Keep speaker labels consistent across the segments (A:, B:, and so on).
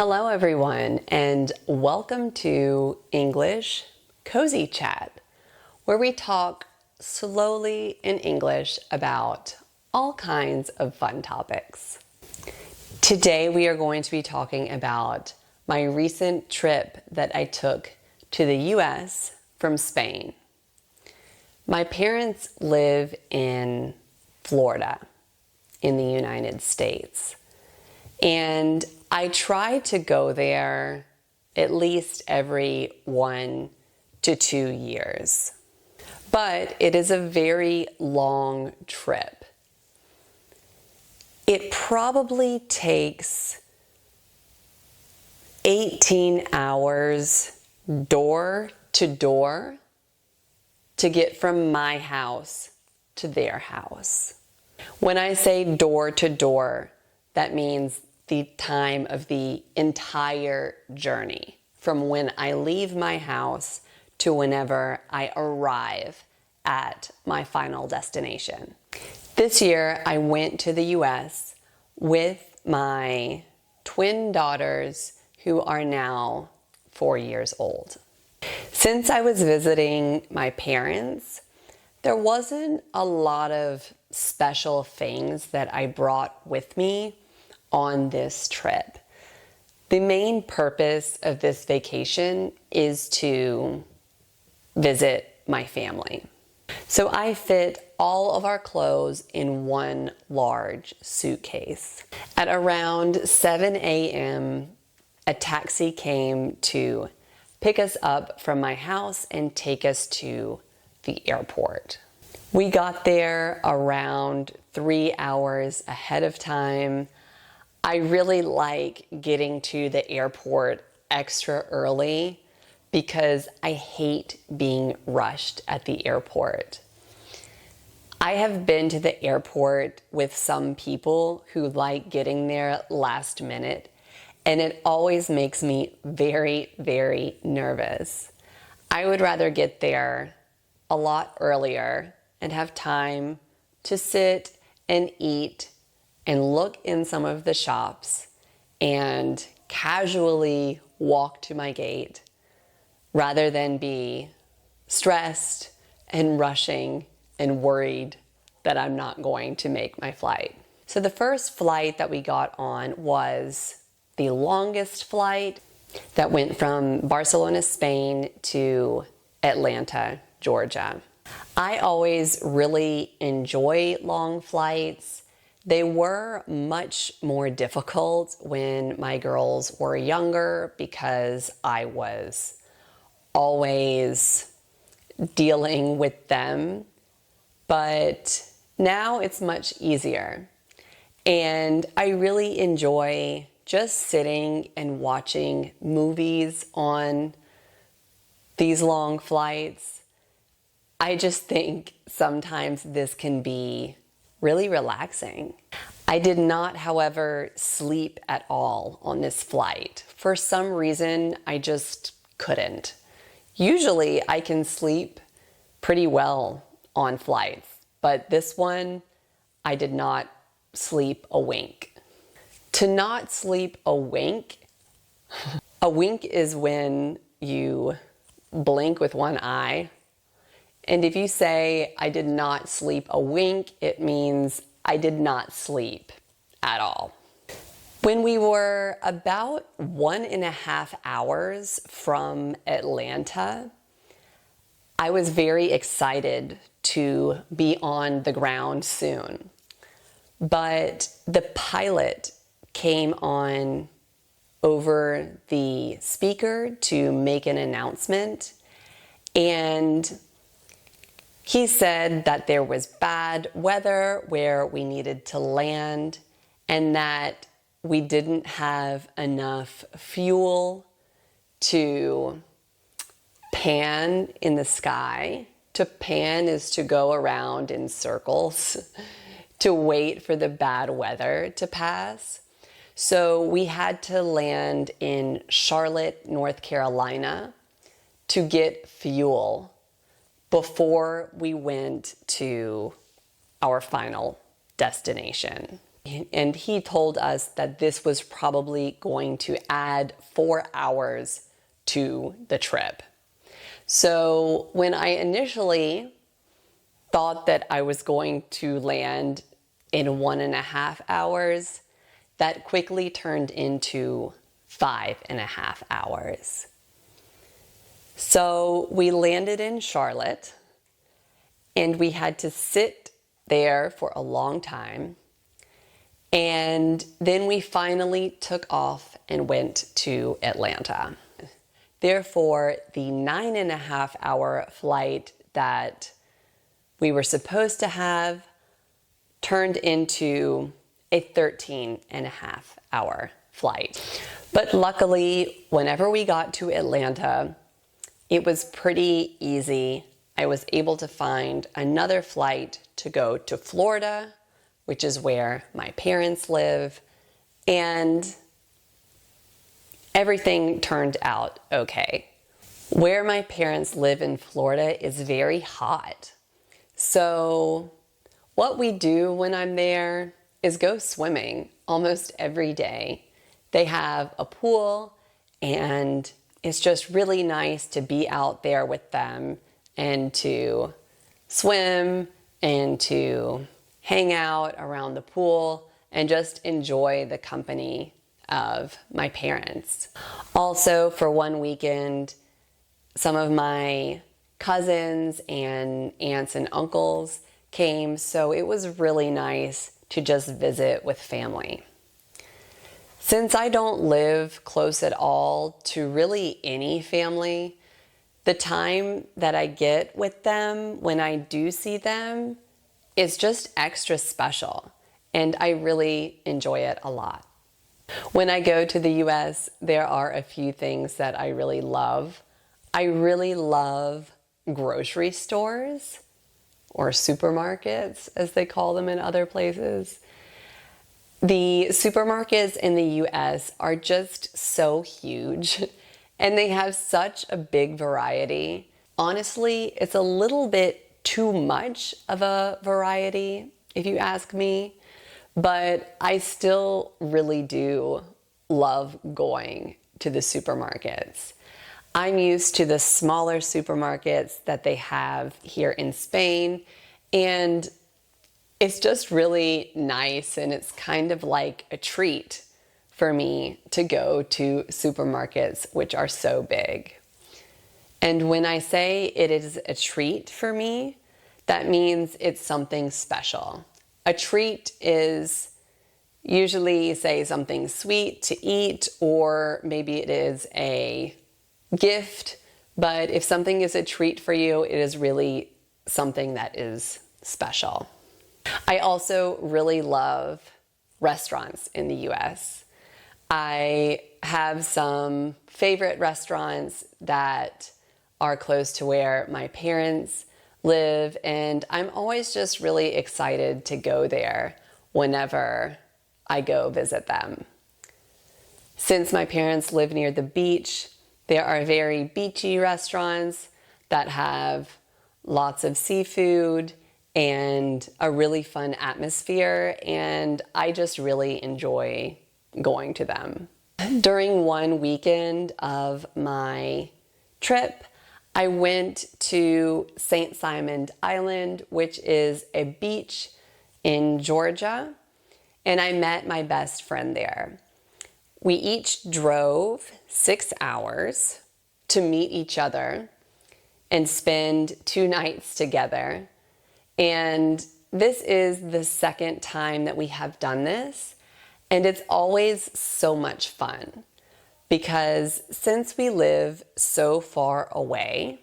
A: Hello everyone, and welcome to English Cozy Chat, where we talk slowly in English about all kinds of fun topics. Today we are going to be talking about my recent trip that I took to the US from Spain. My parents live in Florida in the United States, and I try to go there at least every 1 to 2 years. But it is a very long trip. It probably takes 18 hours door to door to get from my house to their house. When I say door to door, that means the time of the entire journey, from when I leave my house to whenever I arrive at my final destination. This year, I went to the US with my twin daughters, who are now 4 years old. Since I was visiting my parents, there wasn't a lot of special things that I brought with me on this trip. The main purpose of this vacation is to visit my family. So I fit all of our clothes in one large suitcase. At around 7 a.m., a taxi came to pick us up from my house and take us to the airport. We got there around 3 hours ahead of time. I really like getting to the airport extra early because I hate being rushed at the airport. I have been to the airport with some people who like getting there last minute, and it always makes me very, very nervous. I would rather get there a lot earlier and have time to sit and eat and look in some of the shops and casually walk to my gate rather than be stressed and rushing and worried that I'm not going to make my flight. So the first flight that we got on was the longest flight that went from Barcelona, Spain to Atlanta, Georgia. I always really enjoy long flights. They were much more difficult when my girls were younger because I was always dealing with them, but now it's much easier. And I really enjoy just sitting and watching movies on these long flights. I just think sometimes this can be really relaxing. I did not, however, sleep at all on this flight. For some reason, I just couldn't. Usually I can sleep pretty well on flights, but this one, I did not sleep a wink. To not sleep a wink is when you blink with one eye. And if you say, I did not sleep a wink, it means I did not sleep at all. When we were about 1.5 hours from Atlanta, I was very excited to be on the ground soon. But the pilot came on over the speaker to make an announcement, and he said that there was bad weather where we needed to land and that we didn't have enough fuel to pan in the sky. To pan is to go around in circles, to wait for the bad weather to pass. So we had to land in Charlotte, North Carolina to get fuel before we went to our final destination. And he told us that this was probably going to add 4 hours to the trip. So when I initially thought that I was going to land in 1.5 hours, that quickly turned into 5.5 hours. So we landed in Charlotte, and we had to sit there for a long time. And then we finally took off and went to Atlanta. Therefore, the 9.5-hour flight that we were supposed to have turned into a 13.5-hour flight. But luckily, whenever we got to Atlanta, it was pretty easy. I was able to find another flight to go to Florida, which is where my parents live, and everything turned out okay. Where my parents live in Florida is very hot. So what we do when I'm there is go swimming almost every day. They have a pool, and it's just really nice to be out there with them and to swim and to hang out around the pool and just enjoy the company of my parents. Also, for one weekend, some of my cousins and aunts and uncles came, so it was really nice to just visit with family. Since I don't live close at all to really any family, the time that I get with them when I do see them is just extra special, and I really enjoy it a lot. When I go to the US, there are a few things that I really love. I really love grocery stores, or supermarkets, as they call them in other places. The supermarkets in the US are just so huge, and they have such a big variety. Honestly, it's a little bit too much of a variety, if you ask me, but I still really do love going to the supermarkets. I'm used to the smaller supermarkets that they have here in Spain, and it's just really nice, and it's kind of like a treat for me to go to supermarkets which are so big. And when I say it is a treat for me, that means it's something special. A treat is usually, say, something sweet to eat, or maybe it is a gift, but if something is a treat for you, it is really something that is special. I also really love restaurants in the US. I have some favorite restaurants that are close to where my parents live, and I'm always just really excited to go there whenever I go visit them. Since my parents live near the beach, there are very beachy restaurants that have lots of seafood and a really fun atmosphere, and I just really enjoy going to them. During one weekend of my trip, I went to St. Simon Island, which is a beach in Georgia, and I met my best friend there. We each drove 6 hours to meet each other and spend 2 nights together. And this is the second time that we have done this, and it's always so much fun. Because since we live so far away,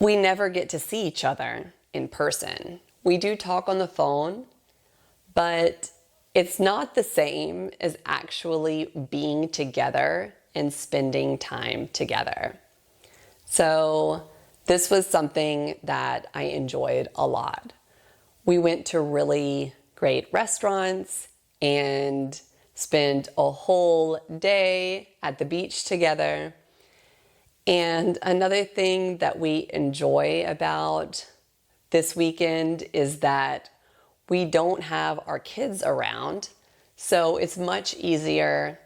A: we never get to see each other in person. We do talk on the phone, but it's not the same as actually being together and spending time together. So this was something that I enjoyed a lot. We went to really great restaurants and spent a whole day at the beach together. And another thing that we enjoy about this weekend is that we don't have our kids around, so it's much easier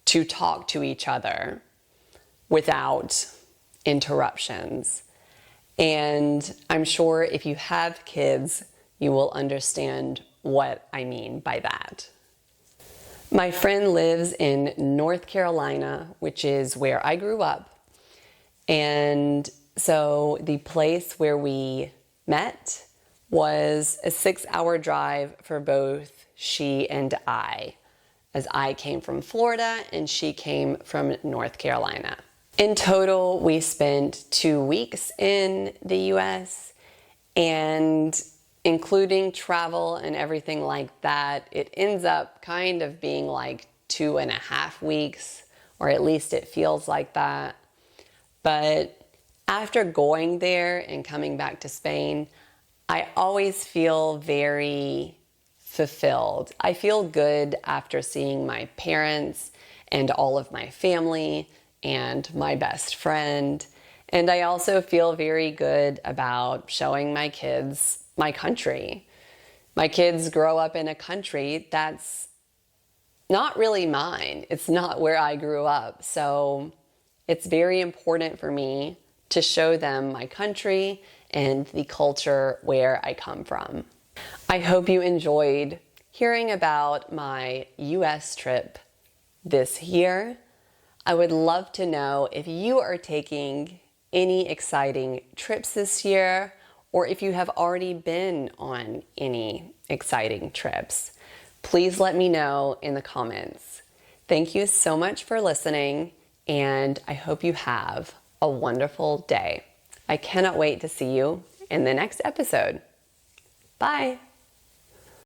A: to talk to each other without interruptions. And I'm sure if you have kids, you will understand what I mean by that. My friend lives in North Carolina, which is where I grew up. And so the place where we met was a 6-hour drive for both she and I, as I came from Florida and she came from North Carolina. In total, we spent 2 weeks in the US, and including travel and everything like that, it ends up kind of being like 2.5 weeks, or at least it feels like that. But after going there and coming back to Spain, I always feel very fulfilled. I feel good after seeing my parents and all of my family and my best friend. And I also feel very good about showing my kids my country. My kids grow up in a country that's not really mine. It's not where I grew up. So it's very important for me to show them my country and the culture where I come from. I hope you enjoyed hearing about my US trip this year. I would love to know if you are taking any exciting trips this year, or if you have already been on any exciting trips. Please let me know in the comments. Thank you so much for listening, and I hope you have a wonderful day. I cannot wait to see you in the next episode. Bye.